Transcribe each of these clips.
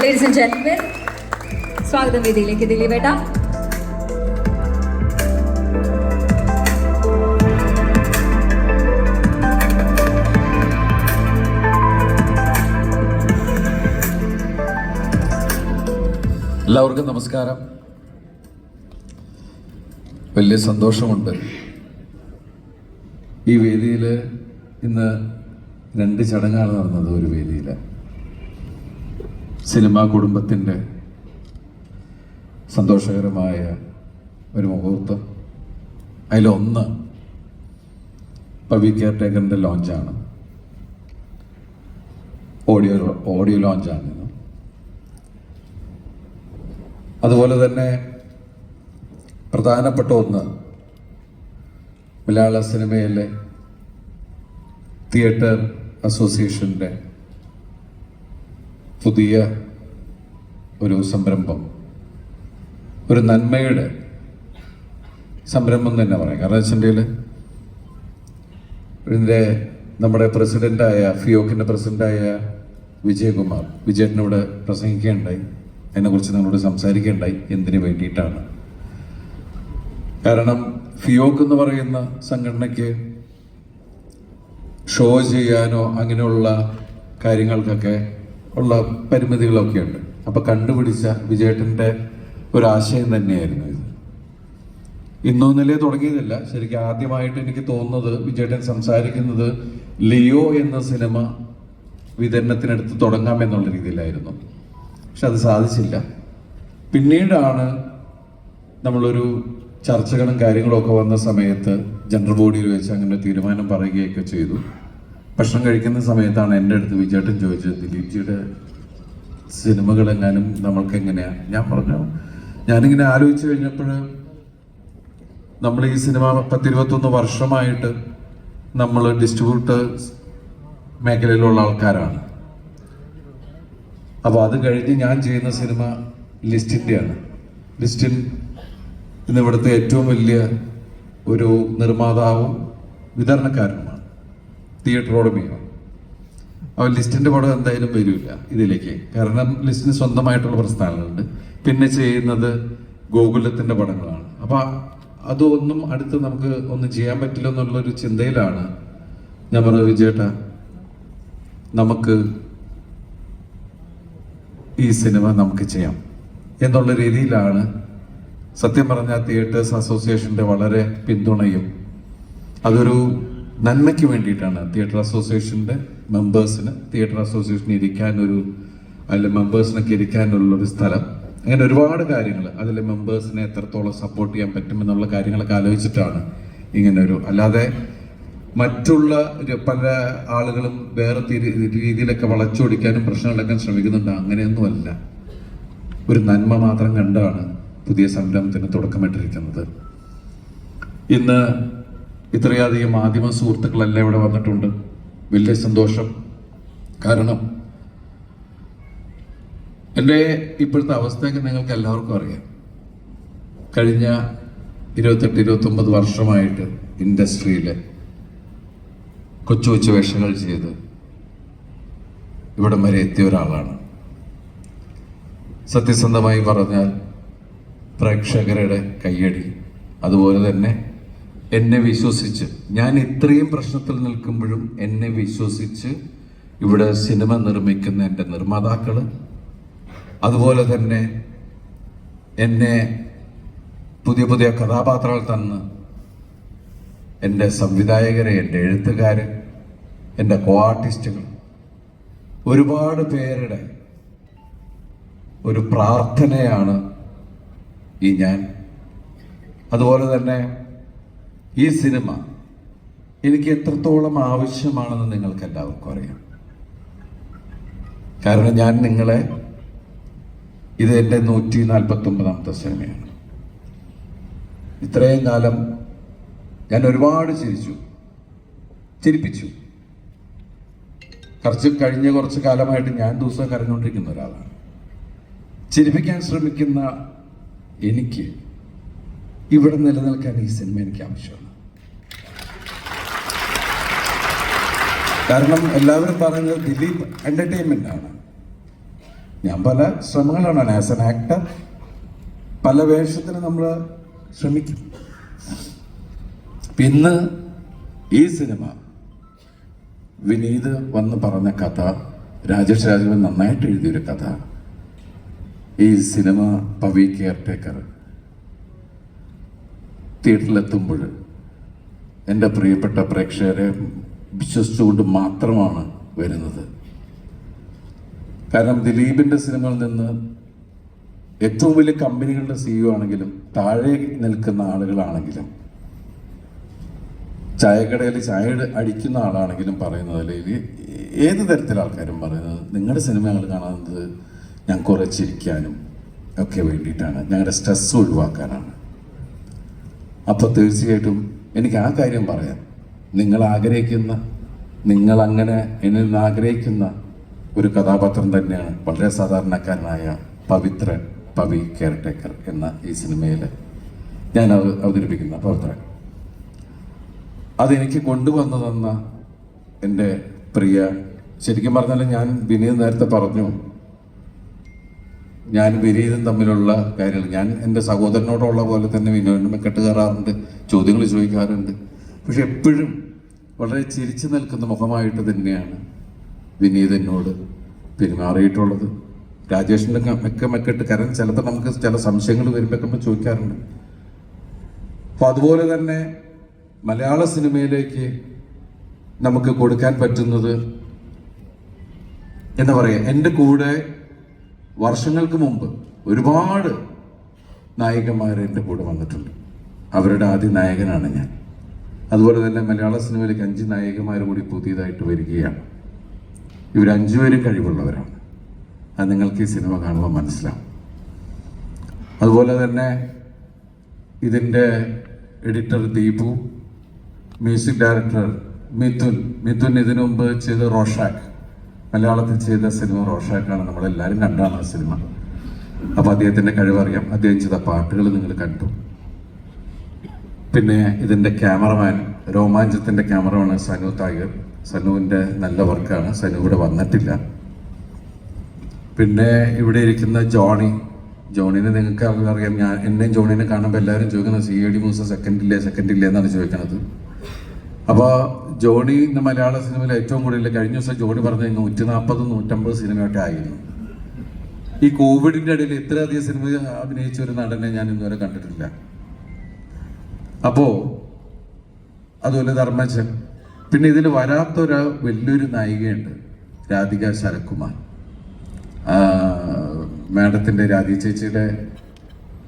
Ladies and gentlemen, സ്വാഗതം വേദിയിലേക്ക് ദിലീപ് ഏട്ടാ. എല്ലാവർക്കും നമസ്കാരം. വലിയ സന്തോഷമുണ്ട്. ഈ വേദിയിൽ ഇന്ന് 2 ചടങ്ങാണ് നടന്നത്. ഒരു വേദിയിൽ സിനിമാ കുടുംബത്തിൻ്റെ സന്തോഷകരമായ ഒരു മുഹൂർത്തം. അതിലൊന്ന് പവി കെയർ ടേക്കറിൻ്റെ ലോഞ്ചാണ്, ഓഡിയോ ലോഞ്ചാണ്. അതുപോലെ തന്നെ പ്രധാനപ്പെട്ട ഒന്ന്, മലയാള സിനിമയിലെ തിയേറ്റർ അസോസിയേഷൻ്റെ പുതിയ ഒരു സംരംഭം, ഒരു നന്മയുടെ സംരംഭം തന്നെ പറയാം. കാരണം വെച്ചിട്ടുണ്ടെങ്കിൽ ഇതിൻ്റെ നമ്മുടെ പ്രസിഡൻ്റായ ഫിയോക്കിൻ്റെ പ്രസിഡൻ്റായ വിജയകുമാർ വിജയേട്ടനോട് പ്രസംഗിക്കുകയുണ്ടായി. അതിനെക്കുറിച്ച് നമ്മളോട് സംസാരിക്കുകയുണ്ടായി. എന്തിനു വേണ്ടിയിട്ടാണ്? കാരണം ഫിയോക്ക് എന്ന് പറയുന്ന സംഘടനയ്ക്ക് ഷോ ചെയ്യാനോ അങ്ങനെയുള്ള കാര്യങ്ങൾക്കൊക്കെ ഉള്ള പരിമിതികളൊക്കെ ഉണ്ട്. അപ്പോൾ കണ്ടുപിടിച്ച വിജയേട്ടൻ്റെ ഒരാശയം തന്നെയായിരുന്നു ഇത്. ഇന്നൊന്നിലേ തുടങ്ങിയതല്ല. ശരിക്കും ആദ്യമായിട്ട് എനിക്ക് തോന്നുന്നത് വിജയേട്ടൻ സംസാരിക്കുന്നത് ലിയോ എന്ന സിനിമ വിതരണത്തിനടുത്ത് തുടങ്ങാമെന്നുള്ള രീതിയിലായിരുന്നു. പക്ഷെ അത് സാധിച്ചില്ല. പിന്നീടാണ് നമ്മളൊരു ചർച്ചകളും കാര്യങ്ങളൊക്കെ വന്ന സമയത്ത് ജനറൽ ബോഡിയിൽ വെച്ച് അങ്ങനെ തീരുമാനം പറയുകയൊക്കെ ചെയ്തു. ഭക്ഷണം കഴിക്കുന്ന സമയത്താണ് എൻ്റെ അടുത്ത് വിജയേട്ടൻ ചോദിച്ചത്, ദിലീപ് ജിയുടെ സിനിമകളെങ്ങാനും നമ്മൾക്ക് എങ്ങനെയാണ്? ഞാൻ പറഞ്ഞു, ഞാനിങ്ങനെ ആലോചിച്ച് കഴിഞ്ഞപ്പോൾ നമ്മൾ ഈ സിനിമ 10-21 വർഷമായിട്ട് നമ്മൾ ഡിസ്ട്രിബ്യൂട്ടേഴ്സ് മേഖലയിലുള്ള ആൾക്കാരാണ്. അപ്പോൾ അത് കഴിഞ്ഞ് ഞാൻ ചെയ്യുന്ന സിനിമ ലിസ്റ്റിൻ്റെയാണ്. ലിസ്റ്റിൻ ഇന്ന് ഇവിടുത്തെ ഏറ്റവും വലിയ ഒരു നിർമ്മാതാവും വിതരണക്കാരനുമാണ്, തിയേറ്റർ ഉടമയാണ്. അപ്പോൾ ലിസ്റ്റിൻ്റെ പടം എന്തായാലും വരില്ല ഇതിലേക്ക്. കാരണം ലിസ്റ്റിന് സ്വന്തമായിട്ടുള്ള പ്രസ്ഥാനങ്ങളുണ്ട്. പിന്നെ ചെയ്യുന്നത് ഗോകുലത്തിൻ്റെ പടങ്ങളാണ്. അപ്പോൾ അതൊന്നും അടുത്ത് നമുക്ക് ഒന്നും ചെയ്യാൻ പറ്റില്ല എന്നുള്ളൊരു ചിന്തയിലാണ് ഞാൻ പറഞ്ഞത്, വിജയേട്ടാ നമുക്ക് ഈ സിനിമ നമുക്ക് ചെയ്യാം എന്നുള്ള രീതിയിലാണ്. സത്യം പറഞ്ഞാൽ തിയേറ്റേഴ്സ് അസോസിയേഷൻ്റെ വളരെ പിന്തുണയും, അതൊരു നന്മയ്ക്ക് വേണ്ടിയിട്ടാണ്. തിയേറ്റർ അസോസിയേഷൻ്റെ മെമ്പേഴ്സിന് തിയേറ്റർ അസോസിയേഷന് ഇരിക്കാനൊരു, അതിലെ മെമ്പേഴ്സിനൊക്കെ ഇരിക്കാനുള്ളൊരു സ്ഥലം, അങ്ങനെ ഒരുപാട് കാര്യങ്ങൾ, അതിലെ മെമ്പേഴ്സിനെ എത്രത്തോളം സപ്പോർട്ട് ചെയ്യാൻ പറ്റുമെന്നുള്ള കാര്യങ്ങളൊക്കെ ആലോചിച്ചിട്ടാണ് ഇങ്ങനൊരു. അല്ലാതെ മറ്റുള്ള പല ആളുകളും വേറെ രീതിയിലൊക്കെ വളച്ചൊടിക്കാനും പ്രശ്നങ്ങളൊക്കെ ശ്രമിക്കുന്നുണ്ട്. അങ്ങനെയൊന്നുമല്ല. ഒരു നന്മ മാത്രം കണ്ടാണ് പുതിയ സംരംഭത്തിന് തുടക്കമിട്ടിരിക്കുന്നത്. ഇന്ന് ഇത്രയധികം മാധ്യമ സുഹൃത്തുക്കളെല്ലാം ഇവിടെ വന്നിട്ടുണ്ട്. വലിയ സന്തോഷം. കാരണം എൻ്റെ ഇപ്പോഴത്തെ അവസ്ഥയൊക്കെ നിങ്ങൾക്ക് എല്ലാവർക്കും അറിയാം. കഴിഞ്ഞ 28-29 വർഷമായിട്ട് ഇൻഡസ്ട്രിയിൽ കൊച്ചു കൊച്ചു വേഷങ്ങൾ ചെയ്ത് ഇവിടം വരെ എത്തിയ ഒരാളാണ്. സത്യസന്ധമായി പറഞ്ഞാൽ പ്രേക്ഷകരുടെ കയ്യടി, അതുപോലെ തന്നെ എന്നെ വിശ്വസിച്ച്, ഞാൻ ഇത്രയും പ്രശ്നത്തിൽ നിൽക്കുമ്പോഴും എന്നെ വിശ്വസിച്ച് ഇവിടെ സിനിമ നിർമ്മിക്കുന്ന എൻ്റെ നിർമ്മാതാക്കൾ, അതുപോലെ തന്നെ എന്നെ പുതിയ പുതിയ കഥാപാത്രങ്ങൾ തന്ന് എൻ്റെ സംവിധായകരെ, എൻ്റെ എഴുത്തുകാരൻ, എൻ്റെ കോ ആർട്ടിസ്റ്റുകൾ, ഒരുപാട് പേരുടെ ഒരു പ്രാർത്ഥനയാണ് ഈ ഞാൻ. അതുപോലെ തന്നെ ഈ സിനിമ എനിക്ക് എത്രത്തോളം ആവശ്യമാണെന്ന് നിങ്ങൾക്ക് എല്ലാവർക്കും അറിയാം. കാരണം ഞാൻ നിങ്ങളെ, ഇത് എൻ്റെ 149ാമത്തെ സിനിമയാണ്. ഇത്രയും കാലം ഞാൻ ഒരുപാട് ചിരിപ്പിച്ചു. കഴിഞ്ഞ കുറച്ച് കാലമായിട്ട് ഞാൻ ദിവസം കരഞ്ഞുകൊണ്ടിരിക്കുന്ന ഒരാളാണ്. ചിരിപ്പിക്കാൻ ശ്രമിക്കുന്ന എനിക്ക് ഇവിടെ നിലനിൽക്കാൻ ഈ സിനിമ എനിക്ക് ആവശ്യമാണ്. കാരണം എല്ലാവരും പറയുന്നത് ദിലീപ് എൻ്റർടൈൻമെൻ്റ് ആണ്. ഞാൻ പല ശ്രമങ്ങളാണ് ആസ് എൻ ആക്ടർ, പല വേഷത്തിന് നമ്മൾ ശ്രമിക്കും. ഇന്ന് ഈ സിനിമ വിനീത് വന്ന് പറഞ്ഞ കഥ, രാജേഷ് രാഘവൻ നന്നായിട്ട് എഴുതിയൊരു കഥ, ഈ സിനിമ പവി കെയർടേക്കർ തിയേറ്ററിലെത്തുമ്പോൾ എൻ്റെ പ്രിയപ്പെട്ട പ്രേക്ഷകരെ വിശ്വസിച്ചുകൊണ്ട് മാത്രമാണ് വരുന്നത്. കാരണം ദിലീപിൻ്റെ സിനിമയിൽ നിന്ന് ഏറ്റവും വലിയ കമ്പനികളുടെ CEO ആണെങ്കിലും താഴെ നിൽക്കുന്ന ആളുകളാണെങ്കിലും ചായക്കടയിൽ ചായ അടിക്കുന്ന ആളാണെങ്കിലും പറയുന്നതിൽ ഏത് തരത്തിലെ ആൾക്കാരും പറയുന്നത് നിങ്ങളുടെ സിനിമ ഞങ്ങൾ കാണുന്നത് ഞാൻ കുറേ ചിരിക്കാനും ഒക്കെ വേണ്ടിയിട്ടാണ്, ഞങ്ങളുടെ സ്ട്രെസ് ഒഴിവാക്കാനാണ്. അപ്പോൾ തീർച്ചയായിട്ടും എനിക്ക് ആ കാര്യം പറയാം. നിങ്ങളങ്ങനെ എന്നിൽ നിന്ന് ആഗ്രഹിക്കുന്ന ഒരു കഥാപാത്രം തന്നെയാണ് വളരെ സാധാരണക്കാരനായ പവി കെയർടേക്കർ എന്ന ഈ സിനിമയിൽ ഞാൻ അവതരിപ്പിക്കുന്ന പവിത്രൻ. അതെനിക്ക് കൊണ്ടുവന്നു തന്ന എൻ്റെ പ്രിയ, ശരിക്കും പറഞ്ഞാൽ ഞാൻ വിനീത് നേരത്തെ പറഞ്ഞു, ഞാൻ വിനീതും തമ്മിലുള്ള കാര്യങ്ങൾ ഞാൻ എൻ്റെ സഹോദരനോടുള്ള പോലെ തന്നെ വിനോദിനെ കെട്ടുകയറാറുണ്ട്, ചോദ്യങ്ങൾ ചോദിക്കാറുണ്ട്. പക്ഷെ എപ്പോഴും വളരെ ചിരിച്ചു നിൽക്കുന്ന മുഖമായിട്ട് തന്നെയാണ് വിനീത് എന്നോട് പെരുമാറിയിട്ടുള്ളത്. രാജേഷിൻ്റെ മെക്കിട്ട് കാരണം ചിലപ്പോൾ നമുക്ക് ചില സംശയങ്ങൾ വരുമ്പോൾ ചോദിക്കാറുണ്ട്. അപ്പോൾ അതുപോലെ തന്നെ മലയാള സിനിമയിലേക്ക് നമുക്ക് കൊടുക്കാൻ പറ്റുന്നത് എന്താ പറയുക, എൻ്റെ കൂടെ വർഷങ്ങൾക്ക് മുമ്പ് ഒരുപാട് നായികന്മാർ എൻ്റെ കൂടെ വന്നിട്ടുണ്ട്. അവരുടെ ആദ്യ നായകനാണ് ഞാൻ. അതുപോലെ തന്നെ മലയാള സിനിമയിലേക്ക് 5 നായികമാർ കൂടി പുതിയതായിട്ട് വരികയാണ്. ഇവർ 5 പേരും കഴിവുള്ളവരാണ്. അത് നിങ്ങൾക്ക് ഈ സിനിമ കാണുമ്പോൾ മനസ്സിലാവും. അതുപോലെ തന്നെ ഇതിൻ്റെ editor Deepu, music director Mithun ഇതിനു മുമ്പ് ചെയ്ത റോഷാക്ക്, മലയാളത്തിൽ ചെയ്ത സിനിമ റോഷാക്കാണ്, നമ്മളെല്ലാവരും കണ്ടാണ് ആ സിനിമ. അപ്പോൾ അദ്ദേഹത്തിൻ്റെ കഴിവറിയാം. അദ്ദേഹം ചെയ്ത പാട്ടുകൾ നിങ്ങൾ കണ്ടു. പിന്നെ ഇതിൻ്റെ ക്യാമറമാൻ, രോമാഞ്ചത്തിൻ്റെ ക്യാമറമാൻ സനു തായർ. സനുവിൻ്റെ നല്ല വർക്കാണ്. സനു ഇവിടെ വന്നിട്ടില്ല. പിന്നെ ഇവിടെ ഇരിക്കുന്ന ജോണിനെ നിങ്ങൾക്ക് അറിയാം. എന്നെയും ജോണിനെ കാണുമ്പോൾ എല്ലാവരും ചോദിക്കുന്നത് CID മൂസ സെക്കൻഡില്ലേ എന്നാണ് ചോദിക്കുന്നത്. അപ്പോൾ ജോണി ഇന്ന് മലയാള സിനിമയിൽ ഏറ്റവും കൂടുതൽ കഴിഞ്ഞ ദിവസം ജോണി പറഞ്ഞ 140-150 സിനിമയൊക്കെ ആയിരുന്നു. ഈ കോവിഡിൻ്റെ ഇടയിൽ ഇത്രയധികം സിനിമ അഭിനയിച്ച ഒരു നടനെ ഞാൻ ഇന്നുവരെ കണ്ടിട്ടില്ല. അപ്പോൾ അതുപോലെ ധർമ്മജൻ. പിന്നെ ഇതിൽ വരാത്തൊരു വലിയൊരു നായികയുണ്ട്, രാധിക ശരത്കുമാർ. മാഡത്തിൻ്റെ രാധി ചേച്ചിയുടെ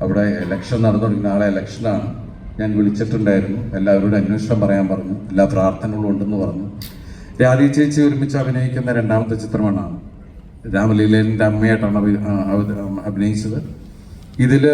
അവിടെ ഇലക്ഷൻ നടന്നുകൊണ്ടിരിക്കുന്ന നാളെ ഇലക്ഷനാണ്. ഞാൻ വിളിച്ചിട്ടുണ്ടായിരുന്നു, എല്ലാവരോടും അന്വേഷണം പറയാൻ പറഞ്ഞു, എല്ലാ പ്രാർത്ഥനകളും ഉണ്ടെന്ന് പറഞ്ഞു. രാധി ചേച്ചി ഒരുമിച്ച് അഭിനയിക്കുന്ന 2ാമത്തെ ചിത്രമാണ് രാമലീലൻ്റെ അമ്മയായിട്ടാണ് അഭിനയിച്ചത്. ഇതിൽ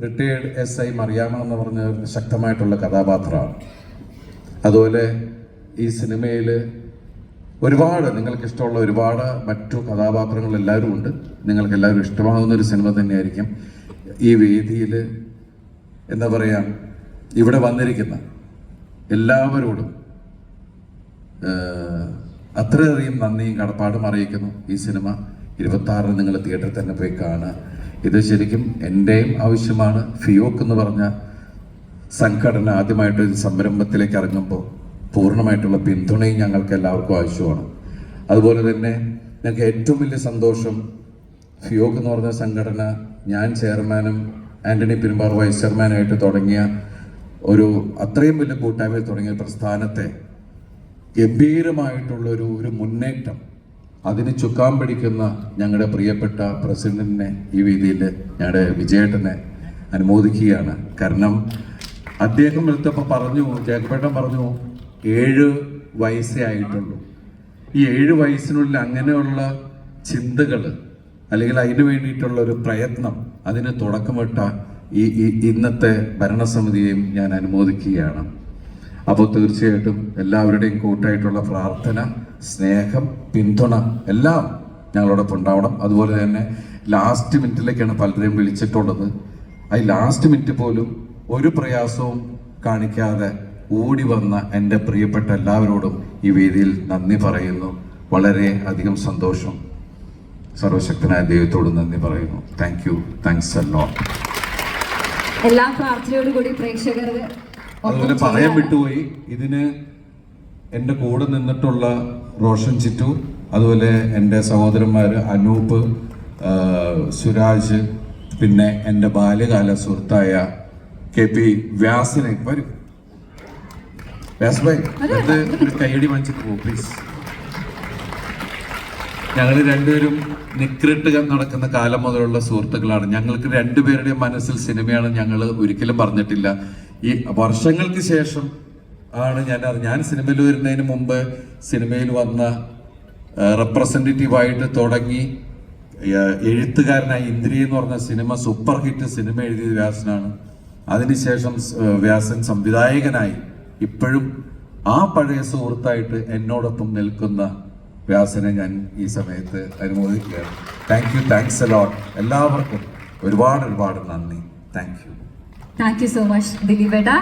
റിട്ടയേർഡ് SI മറിയാമ്മ എന്ന് പറഞ്ഞ ശക്തമായിട്ടുള്ള കഥാപാത്രമാണ്. അതുപോലെ ഈ സിനിമയിൽ ഒരുപാട് നിങ്ങൾക്ക് ഇഷ്ടമുള്ള ഒരുപാട് മറ്റു കഥാപാത്രങ്ങൾ എല്ലാവരും ഉണ്ട്. നിങ്ങൾക്ക് എല്ലാവരും ഇഷ്ടമാകുന്ന ഒരു സിനിമ തന്നെയായിരിക്കും. ഈ വേദിയിൽ എന്താ പറയുക, ഇവിടെ വന്നിരിക്കുന്ന എല്ലാവരോടും അത്രയധികം നന്ദിയും കടപ്പാടും അറിയിക്കുന്നു. ഈ സിനിമ 26 നിങ്ങൾ തിയേറ്ററിൽ തന്നെ പോയി കാണുക. ഇത് ശരിക്കും എൻ്റെയും ആവശ്യമാണ്. ഫിയോക്ക് എന്ന് പറഞ്ഞ സംഘടന ആദ്യമായിട്ട് സംരംഭത്തിലേക്ക് ഇറങ്ങുമ്പോൾ പൂർണ്ണമായിട്ടുള്ള പിന്തുണയും ഞങ്ങൾക്ക് എല്ലാവർക്കും ആവശ്യമാണ്. അതുപോലെ തന്നെ ഞങ്ങൾക്ക് ഏറ്റവും വലിയ സന്തോഷം, ഫിയോക്ക് എന്ന് പറഞ്ഞ സംഘടന ഞാൻ ചെയർമാനും ആൻ്റണി പെരുമ്പാർ വൈസ് ചെയർമാനായിട്ട് തുടങ്ങിയ ഒരു അത്രയും വലിയ കൂട്ടായ്മയിൽ തുടങ്ങിയ പ്രസ്ഥാനത്തെ ഗംഭീരമായിട്ടുള്ളൊരു മുന്നേറ്റം, അതിന് ചുക്കാൻ പിടിക്കുന്ന ഞങ്ങളുടെ പ്രിയപ്പെട്ട പ്രസിഡന്റിനെ ഈ വേദിയിൽ ഞങ്ങളുടെ വിജയേട്ടനെ അനുമോദിക്കുകയാണ്. കാരണം അദ്ദേഹം എടുത്തപ്പോൾ പറഞ്ഞു, ജേക്കബേട്ടൻ പറഞ്ഞു 7 വയസ്സേ ആയിട്ടുള്ളൂ. ഈ 7 വയസ്സിനുള്ളിൽ അങ്ങനെയുള്ള ചിന്തകൾ അല്ലെങ്കിൽ അതിനു വേണ്ടിയിട്ടുള്ള ഒരു പ്രയത്നം, അതിന് തുടക്കമിട്ട ഈ ഇന്നത്തെ ഭരണസമിതിയെയും ഞാൻ അനുമോദിക്കുകയാണ്. അപ്പോൾ തീർച്ചയായിട്ടും എല്ലാവരുടെയും കൂട്ടായിട്ടുള്ള പ്രാർത്ഥന, സ്നേഹം, പിന്തുണ എല്ലാം ഞങ്ങളോടൊപ്പം ഉണ്ടാവണം. അതുപോലെ തന്നെ ലാസ്റ്റ് മിനിറ്റിലേക്കാണ് പലരെയും വിളിച്ചിട്ടുള്ളത്. ഈ ലാസ്റ്റ് മിനിറ്റ് പോലും ഒരു പ്രയാസവും കാണിക്കാതെ ഓടി വന്ന എൻ്റെ പ്രിയപ്പെട്ട എല്ലാവരോടും ഈ വേദിയിൽ നന്ദി പറയുന്നു. വളരെ അധികം സന്തോഷം. സർവശക്തനായ ദൈവത്തോട് നന്ദി പറയുന്നു. താങ്ക് യു, താങ്ക്സ് എ ലോട്ട്. എല്ലാ പ്രാർത്ഥനയോടുകൂടി പ്രേക്ഷകർ അതുപോലെ പറയാൻ വിട്ടുപോയി, ഇതിന് എൻ്റെ കൂടെ നിന്നിട്ടുള്ള റോഷൻ ചിറ്റു, അതുപോലെ എൻ്റെ സഹോദരന്മാർ അനൂപ്, സുരാജ്, പിന്നെ എൻ്റെ ബാല്യകാല സുഹൃത്തായ KP വ്യാസിനെ വരും. വ്യാസ് ഭായ് ഒരു കൈയടി വാങ്ങിച്ചിട്ട് പോകും പ്ലീസ്. ഞങ്ങൾ രണ്ടുപേരും നിക്രിട്ട് നടക്കുന്ന കാലം മുതലുള്ള സുഹൃത്തുക്കളാണ്. ഞങ്ങൾക്ക് രണ്ടുപേരുടെയും മനസ്സിൽ സിനിമയാണ് ഞങ്ങൾ ഒരിക്കലും പറഞ്ഞിട്ടില്ല. ഈ വർഷങ്ങൾക്ക് ശേഷം ആണ് ഞാൻ സിനിമയിൽ വരുന്നതിന് മുമ്പ് സിനിമയിൽ വന്ന റെപ്രസെൻറ്റേറ്റീവായിട്ട് തുടങ്ങി എഴുത്തുകാരനായി ഇന്ദ്രിയ എന്ന് പറഞ്ഞ സിനിമ സൂപ്പർ ഹിറ്റ് സിനിമ എഴുതിയത് വ്യാസനാണ്. അതിനുശേഷം വ്യാസൻ സംവിധായകനായി ഇപ്പോഴും ആ പഴയ സുഹൃത്തായിട്ട് എന്നോടൊപ്പം നിൽക്കുന്ന വ്യാസനെ ഞാൻ ഈ സമയത്ത് അനുമോദിക്കുകയാണ്. Thank you, thanks a lot. എല്ലാവർക്കും ഒരുപാട് നന്ദി. Thank you so much ദിലീപേട്ടാ.